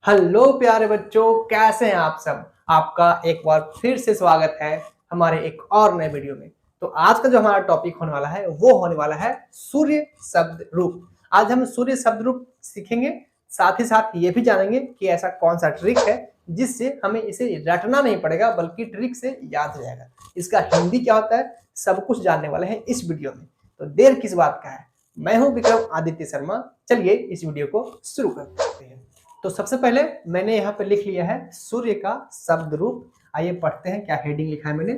Hello प्यारे बच्चों, कैसे हैं आप सब। आपका एक बार फिर से स्वागत है हमारे एक और नए वीडियो में। तो आज का जो हमारा टॉपिक होने वाला है वो होने वाला है सूर्य शब्द रूप। आज हम सूर्य शब्द रूप सीखेंगे, साथ ही साथ ये भी जानेंगे कि ऐसा कौन सा ट्रिक है जिससे हमें इसे रटना नहीं पड़ेगा बल्कि ट्रिक से याद हो जाएगा। इसका हिंदी क्या होता है सब कुछ जानने वाले हैं इस वीडियो में, तो देर किस बात का है। मैं हूं विक्रम आदित्य शर्मा। चलिए इस वीडियो को शुरू करते हैं। तो सबसे पहले मैंने यहाँ पे लिख लिया है सूर्य का शब्द रूप। आइए पढ़ते हैं क्या हेडिंग लिखा है मैंने।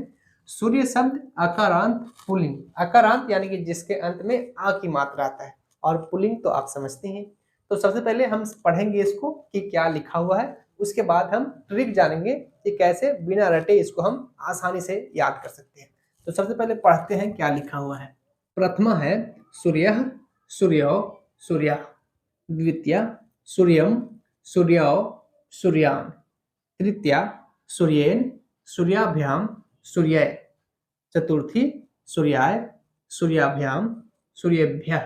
सूर्य शब्द अकारांत पुल्लिंग, अकारांत यानी कि जिसके अंत में आ की मात्रा आता है, और पुल्लिंग तो आप समझते हैं। तो सबसे पहले हम पढ़ेंगे इसको कि क्या लिखा हुआ है, उसके बाद हम ट्रिक जानेंगे कि कैसे बिना रटे इसको हम आसानी से याद कर सकते हैं। तो सबसे पहले पढ़ते हैं क्या लिखा हुआ है। प्रथमा है सूर्यः, सूर्यो, सूर्या। द्वितीया सूर्यम, सूर्यो, सूर्यान्। तृतीया सूर्येन, सूर्याभ्याम, सूर्याय। चतुर्थी सूर्याय, सूर्याभ्याम, सूर्येभ्यः।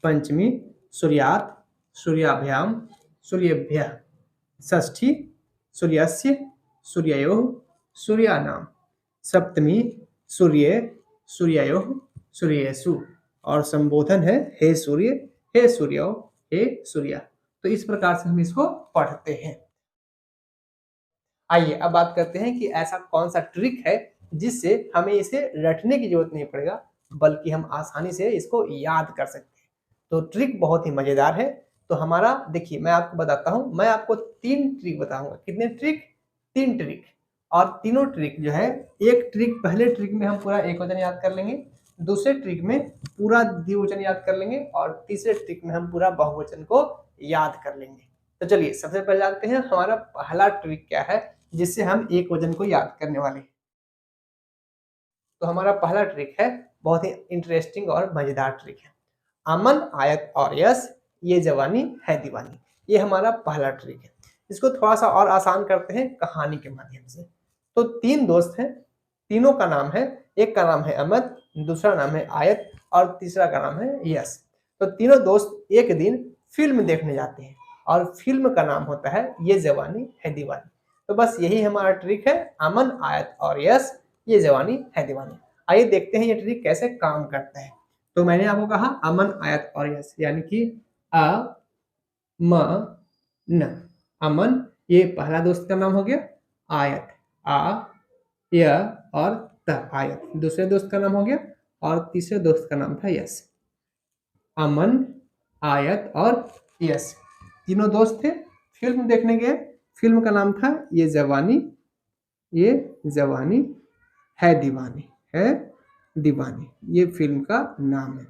पंचमी सूर्यात्, सूर्याभ्याम, सूर्येभ्यः। षष्ठी सूर्यस्य, सूर्ययोः, सूर्यानाम्। सप्तमी सूर्ये, सूर्ययोः, सूर्येषु। और संबोधन है हे सूर्य, हे सूर्यो, हे सूर्या। तो इस प्रकार से हम इसको पढ़ते हैं। आइए अब बात करते हैं कि ऐसा कौन सा ट्रिक है जिससे हमें इसे रटने की जरूरत नहीं पड़ेगा बल्कि हम आसानी से इसको याद कर सकते हैं। तो ट्रिक बहुत ही मजेदार है। तो हमारा देखिए मैं आपको बताता हूं, मैं आपको 3 ट्रिक बताऊंगा। कितने ट्रिक? 3 ट्रिक। और तीनों ट्रिक जो है, एक ट्रिक पहले ट्रिक में हम पूरा एकवचन याद कर लेंगे, दूसरे ट्रिक में पूरा द्विवचन याद कर लेंगे, और तीसरे ट्रिक में हम पूरा बहुवचन को याद कर लेंगे। तो चलिए सबसे पहले जानते हैं हमारा पहला ट्रिक क्या है जिससे हम एक वचन को याद करने वाले हैं। तो हमारा पहला ट्रिक है बहुत ही इंटरेस्टिंग और मजेदार ट्रिक है। अमन आयत और यश, ये जवानी है दीवानी। ये हमारा पहला ट्रिक है। इसको थोड़ा सा और आसान करते हैं कहानी के माध्यम से। तो 3 दोस्त हैं, तीनों का नाम है, एक का नाम है अमन, दूसरा नाम है आयत और तीसरा का नाम है यश। तो तीनों दोस्त एक दिन फिल्म देखने जाते हैं और फिल्म का नाम होता है ये जवानी है दीवानी। तो बस यही हमारा ट्रिक है, अमन आयत और यश, ये जवानी है दीवानी। आइए देखते हैं ये ट्रिक कैसे काम करता है। तो मैंने आपको कहा अमन आयत और यश, यानी कि अ म न। अमन ये पहला दोस्त का नाम हो गया, आयत आ य और त, आयत दूसरे दोस्त का नाम हो गया, और तीसरे दोस्त का नाम था यश। अमन आयत और यश तीनों दोस्त थे, फिल्म देखने गए। फिल्म का नाम था ये जवानी है दीवानी, है दीवानी, ये फिल्म का नाम है।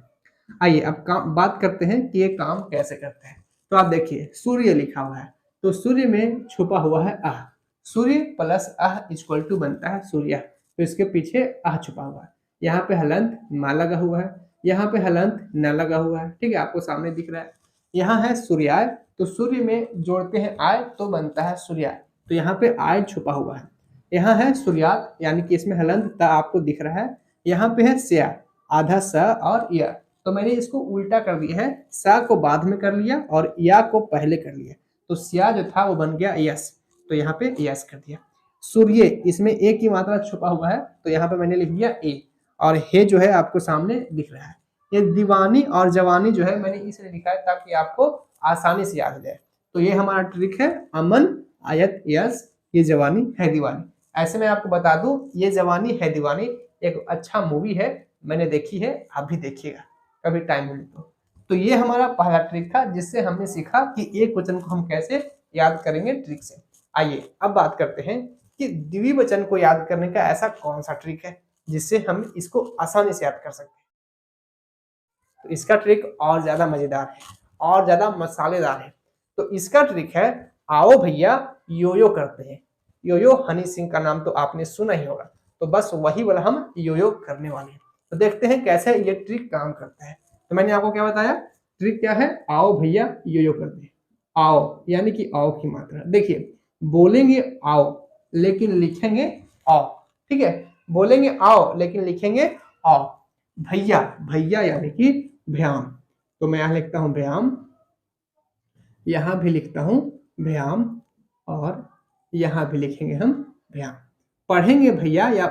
आइए अब बात करते हैं कि ये काम कैसे करते हैं। तो आप देखिए सूर्य लिखा हुआ है, तो सूर्य में छुपा हुआ है अह। सूर्य प्लस अह इक्वल टू बनता है सूर्य। तो इसके पीछे अह छुपा हुआ है। यहाँ पे हलंत मा लगा हुआ है, यहाँ पे हलंत न लगा हुआ है। ठीक है, आपको सामने दिख रहा है। यहाँ है सूर्याय, तो सूर्य में जोड़ते हैं आय तो बनता है सूर्याय। तो यहाँ पे आय छुपा हुआ है। यहाँ है सूर्यात, यानी कि इसमें हलंत ता आपको दिख रहा है। यहाँ पे है स्या, आधा स और य। तो मैंने इसको उल्टा कर दिया है, सा को बाद में कर लिया और या को पहले कर लिया। तो स्या जो था वो बन गया यस, तो यहाँ पे यस कर दिया। सूर्य, इसमें ए की मात्रा छुपा हुआ है, तो यहाँ पे मैंने लिख दिया ए, और हे जो है आपको सामने दिख रहा है। ये दीवानी और जवानी जो है मैंने इसलिए लिखा है ताकि आपको आसानी से याद हो जाए। तो ये हमारा ट्रिक है, अमन आयत यस, ये जवानी है दीवानी। ऐसे मैं आपको बता दूं, ये जवानी है दीवानी एक अच्छा मूवी है, मैंने देखी है, आप भी देखिएगा कभी टाइम मिले तो ये हमारा पहला ट्रिक था जिससे हमने सीखा कि एक वचन को हम कैसे याद करेंगे ट्रिक से। आइए अब बात करते हैं कि द्विवचन को याद करने का ऐसा कौन सा ट्रिक है जिससे हम इसको आसानी से याद कर सकते हैं। तो इसका ट्रिक और ज्यादा मजेदार है और ज्यादा मसालेदार है। तो इसका ट्रिक है, आओ भैया यो करते हैं। यो हनी सिंह का नाम तो आपने सुना ही होगा, तो बस वही वाला हम यो करने वाले हैं। तो देखते हैं कैसे ये ट्रिक काम करता है। तो मैंने आपको क्या बताया, ट्रिक क्या है, आओ भैया यो करते हैं। आओ यानी कि आओ की मात्रा देखिए, बोलेंगे आओ लेकिन लिखेंगे आओ। ठीक है, बोलेंगे आओ लेकिन लिखेंगे आओ। भैया, भैया यानी कि भ्याम, तो मैं यहां लिखता हूं भ्याम, यहां भी लिखता हूं भ्याम, और यहाँ भी लिखेंगे हम भ्याम। पढ़ेंगे भैया या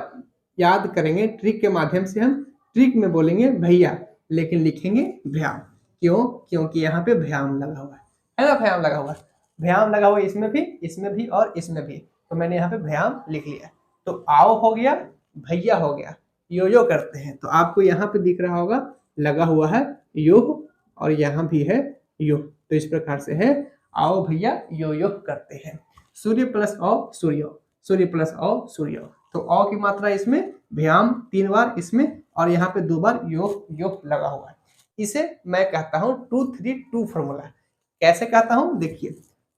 याद करेंगे ट्रिक के माध्यम से, हम ट्रिक में बोलेंगे भैया लेकिन लिखेंगे भ्याम। क्यों? क्योंकि यहाँ पे भ्याम लगा हुआ है ना, भ्याम लगा हुआ है, भ्याम लगा हुआ है इसमें भी और इसमें भी, तो मैंने यहाँ पे भ्याम लिख लिया। तो आओ हो गया, भैया हो गया, यो यो करते हैं, तो आपको यहाँ पे दिख रहा होगा लगा हुआ है यो, और यहाँ भी है यो, तो इस प्रकार से है आओ भैया यो यो करते हैं। सूर्य प्लस औ सूर्य, सूर्य प्लस औ सूर्य, तो औ की मात्रा इसमें, भ्याम 3 बार इसमें, और यहाँ पे 2 बार यो यो लगा हुआ है। इसे मैं कहता हूँ 2 3 2 फॉर्मूला। कैसे कहता हूँ? देखिए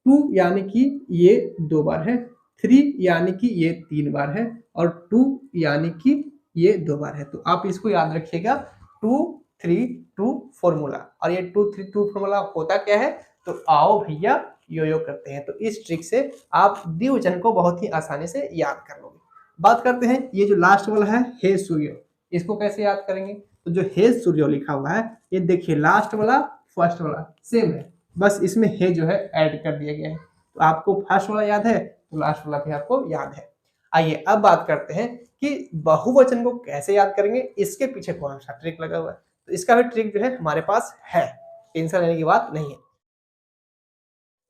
2 यानी कि ये 2 बार है, 3 यानी कि ये 3 बार है, और 2 यानी कि ये 2 बार है। तो आप इसको याद रखिएगा 2 3 2 फॉर्मूला। और ये 2 3 2 फॉर्मूला होता क्या है? तो आओ भैया यो यो करते हैं। तो इस ट्रिक से आप द्विवचन को बहुत ही आसानी से याद कर लोगे। बात करते हैं ये जो लास्ट वाला है हे सूर्य, इसको कैसे याद करेंगे? तो जो हे सूर्य लिखा हुआ है, ये देखिए लास्ट वाला फर्स्ट वाला सेम है, बस इसमें हे जो है ऐड कर दिया गया है। तो आपको फर्स्ट वाला याद है तो लास्ट वाला भी आपको याद है। आइए अब बात करते हैं कि बहुवचन को कैसे याद करेंगे, इसके पीछे कौन सा ट्रिक लगा हुआ है। तो इसका भी ट्रिक जो है हमारे पास है, टेंशन लेने की बात नहीं है।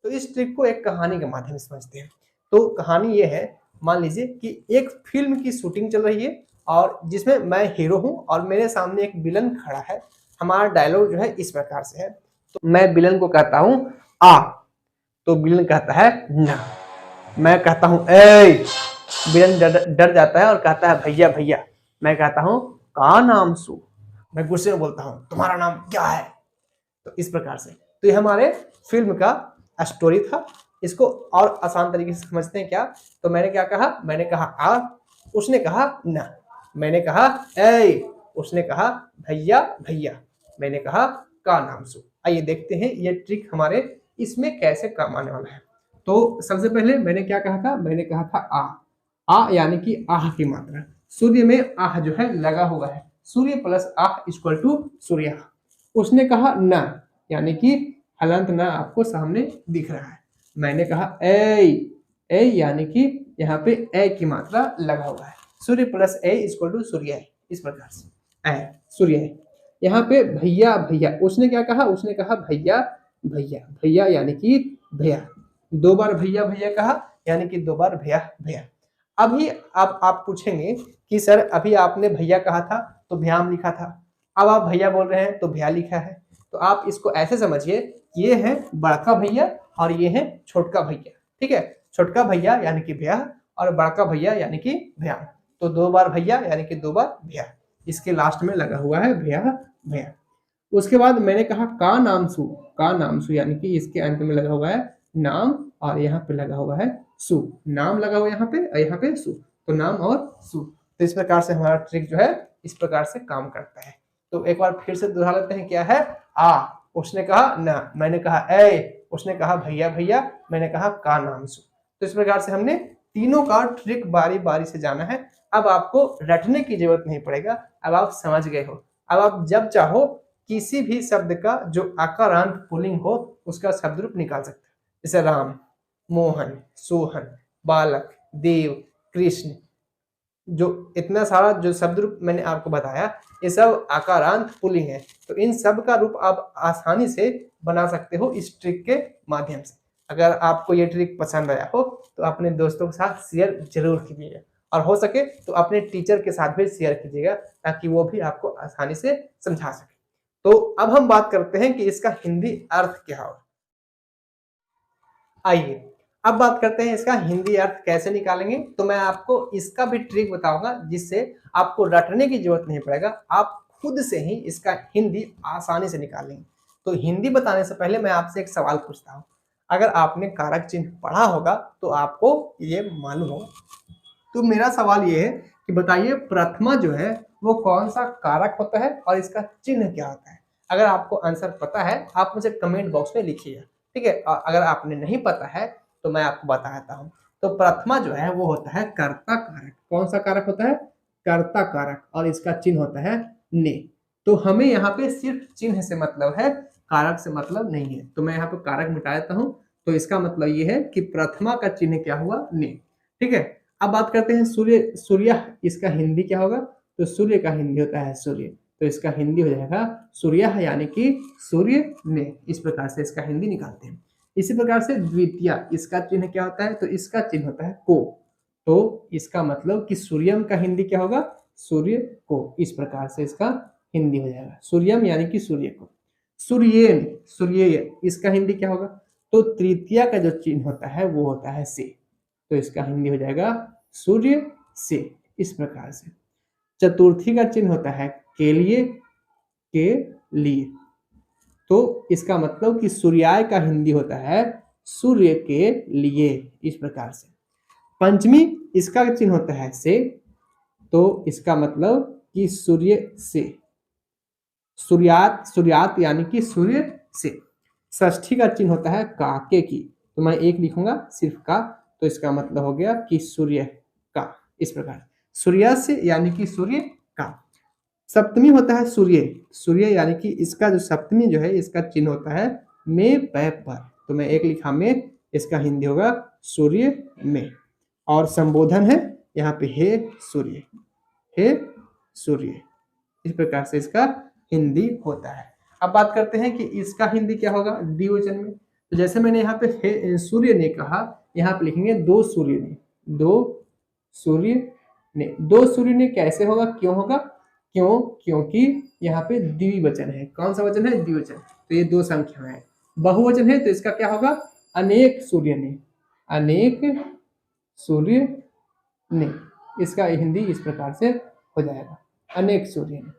तो इस ट्रिक को एक कहानी के माध्यम से समझते हैं। तो कहानी ये है, मान लीजिए कि एक फिल्म की शूटिंग चल रही है और जिसमें मैं हीरो हूं और मेरे सामने एक विलन खड़ा है। हमारा डायलॉग जो है इस प्रकार से है। तो मैं विलन को कहता हूं आ, तो विलन कहता है ना। मैं कहता हूं ए, विलन डर जाता है और कहता है भैया भैया। मैं कहता हूं का नाम सू, मैं गुस्से में बोलता हूं तुम्हारा नाम क्या है। तो इस प्रकार से, तो ये हमारे फिल्म का स्टोरी था। इसको और आसान तरीके से समझते हैं क्या? तो मैंने क्या कहा? मैंने कहा आ, उसने कहा ना। मैंने कहा ए, उसने कहा भैया भैया। मैंने कहा का नाम सु। आइए देखते हैं ये ट्रिक हमारे इसमें कैसे काम आने वाला है। तो सबसे पहले मैंने क्या कहा था? मैंने कहा था आ यानी कि आह की मात्रा। सूर्य में आह जो है लगा हुआ है, सूर्य प्लस आह इक्वल टू सूर्य। उसने कहा न, यानी कि हलंत न आपको सामने दिख रहा है। मैंने कहा ए यानी कि यहाँ पे ए की मात्रा लगा हुआ है, सूर्य प्लस ए इक्वल टू सूर्य है। इस प्रकार से ए सूर्य है। यहाँ पे भैया भैया, उसने क्या कहा? उसने कहा भैया भैया भैया यानी कि भैया। 2 बार भैया भैया कहा यानी कि 2 बार भैया भैया। अभी आप पूछेंगे कि सर अभी आपने भैया कहा था तो भ्याम लिखा था, अब आप भैया बोल रहे हैं तो भैया लिखा है। तो आप इसको ऐसे समझिए, ये है बड़का भैया और ये है छोटका भैया। ठीक है, छोटका भैया यानी कि भैया और बड़का भैया यानी कि भैया। तो 2 बार भैया यानी कि 2 बार भैया, इसके लास्ट में लगा हुआ है भैया भैया। उसके बाद मैंने कहा का नाम सु, का नाम सु यानी कि इसके अंत में लगा हुआ है नाम और यहाँ पे लगा हुआ है सु। नाम लगा हुआ यहाँ पे और यहाँ पे सु, तो नाम और सु। तो इस प्रकार से हमारा ट्रिक जो है इस प्रकार से काम करता है। तो एक बार फिर से दोहरा लेते हैं। क्या है? आ, उसने कहा ना, मैंने कहा ए, उसने कहा भैया भैया, मैंने कहा का नाम सु। तो इस प्रकार से हमने तीनों का ट्रिक बारी बारी से जाना है। अब आपको रटने की जरूरत नहीं पड़ेगा, अब आप समझ गए हो। अब आप जब चाहो किसी भी शब्द का जो आकारांत पुल्लिंग हो उसका शब्द रूप निकाल सकते हैं। जैसे राम, मोहन, सोहन, बालक, देव, कृष्ण, जो इतना सारा जो शब्द रूप मैंने आपको बताया ये सब आकारांत पुल्लिंग है। तो इन सब का रूप आप आसानी से बना सकते हो इस ट्रिक के माध्यम से। अगर आपको ये ट्रिक पसंद आया हो तो अपने दोस्तों के साथ शेयर जरूर कीजिएगा, और हो सके तो अपने टीचर के साथ भी शेयर कीजिएगा ताकि वो भी आपको आसानी से समझा सके। तो अब हम बात करते हैं कि इसका हिंदी अर्थ क्या होगा। आइए अब बात करते हैं इसका हिंदी अर्थ कैसे निकालेंगे। तो मैं आपको इसका भी ट्रिक बताऊंगा जिससे आपको रटने की जरूरत नहीं पड़ेगा, आप खुद से ही इसका हिंदी आसानी से निकालेंगे। तो हिंदी बताने से पहले मैं आपसे एक सवाल पूछता हूँ। अगर आपने कारक चिन्ह पढ़ा होगा तो आपको ये मालूम होगा। तो मेरा सवाल ये है कि बताइए प्रथमा जो है वो कौन सा कारक होता है और इसका चिन्ह क्या होता है। अगर आपको आंसर पता है आप मुझे कमेंट बॉक्स में लिखिएगा, ठीक है। अगर आपने नहीं पता है तो मैं आपको बताता हूँ। तो प्रथमा जो है वो होता है कर्ता कारक। कौन सा कारक होता है? कर्ता कारक, और इसका चिन्ह होता है ने। तो हमें यहाँ पे सिर्फ चिन्ह से मतलब है, कारक से मतलब नहीं है। तो मैं यहाँ पे कारक मिटा देता हूँ। तो इसका मतलब ये है कि प्रथमा का चिन्ह क्या हुआ, ने। ठीक है, अब बात करते हैं सूर्य। सूर्य इसका हिंदी क्या होगा, तो सूर्य का हिंदी होता है सूर्य, तो इसका हिंदी हो जाएगा सूर्य, यानी कि सूर्य ने। इस प्रकार से इसका हिंदी निकालते हैं। इसी प्रकार से द्वितीय, इसका चिन्ह क्या होता है, तो इसका चिन्ह होता है को, तो इसका मतलब कि सूर्यम का हिंदी क्या होगा, सूर्य को। इस प्रकार से इसका हिंदी हो जाएगा सूर्यम, यानी कि सूर्य को। सूर्येन, सूर्य इसका हिंदी क्या होगा, तो तृतीया का जो चिन्ह होता है वो होता है से, तो इसका हिंदी हो जाएगा सूर्य से। इस प्रकार से चतुर्थी का चिन्ह होता है के लिए, के लिए, तो इसका मतलब कि सूर्याय का हिंदी होता है सूर्य के लिए। इस प्रकार से पंचमी, इसका चिन्ह होता है से, तो इसका मतलब कि सूर्य से, सूर्यात, सूर्यात यानी कि सूर्य से। षष्ठी का चिन्ह होता है काके की, तो मैं एक लिखूंगा सिर्फ का, तो इसका मतलब हो गया कि सूर्य का। इस प्रकार सूर्य से यानी कि सूर्य का। सप्तमी होता है सूर्य, सूर्य यानी कि इसका जो सप्तमी जो है इसका चिन्ह होता है में पै पर, तो मैं एक लिखा में, इसका हिंदी होगा सूर्य में। और संबोधन है यहाँ पे हे सूर्य, हे सूर्य। इस प्रकार से इसका हिंदी होता है। अब बात करते हैं कि इसका हिंदी क्या होगा द्विवचन में, तो जैसे मैंने यहाँ पे हे सूर्य ने कहा, यहाँ पे लिखेंगे दो सूर्य ने, दो सूर्य ने। दो सूर्य ने कैसे होगा, क्यों होगा, क्यों, क्योंकि यहाँ पे द्विवचन है। कौन सा वचन है, द्विवचन, तो ये दो संख्या है। बहुवचन है तो इसका क्या होगा, अनेक सूर्य ने, अनेक सूर्य ने। इसका हिंदी इस प्रकार से हो जाएगा अनेक सूर्य ने।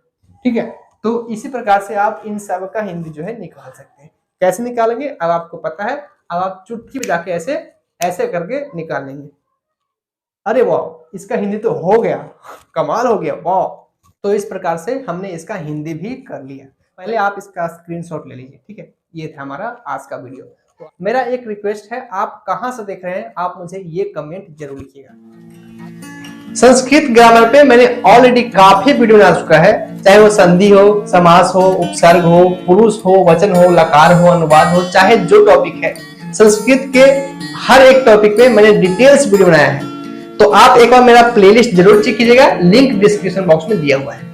ठीक है, तो इसी प्रकार से आप इन सब का हिंदी जो है निकाल सकते हैं। कैसे निकालेंगे अब आपको पता है, अब आप चुटकी में जाके ऐसे ऐसे करके निकाल लेंगे। अरे वाह, इसका हिंदी तो हो गया, कमाल हो गया, वाह। तो इस प्रकार से हमने इसका हिंदी भी कर लिया। पहले आप इसका स्क्रीनशॉट ले लीजिए। ठीक है, ये था हमारा आज का वीडियो। तो मेरा एक रिक्वेस्ट है, आप कहां से देख रहे हैं आप मुझे ये कमेंट जरूर लिखिएगा। संस्कृत ग्रामर पे मैंने ऑलरेडी काफी वीडियो बना चुका है, चाहे वो संधि हो, समास हो, उपसर्ग हो, पुरुष हो, वचन हो, लकार हो, अनुवाद हो, चाहे जो टॉपिक है संस्कृत के हर एक टॉपिक पे मैंने डिटेल्स वीडियो बनाया है। तो आप एक बार मेरा प्लेलिस्ट जरूर चेक कीजिएगा, लिंक डिस्क्रिप्शन बॉक्स में दिया हुआ है।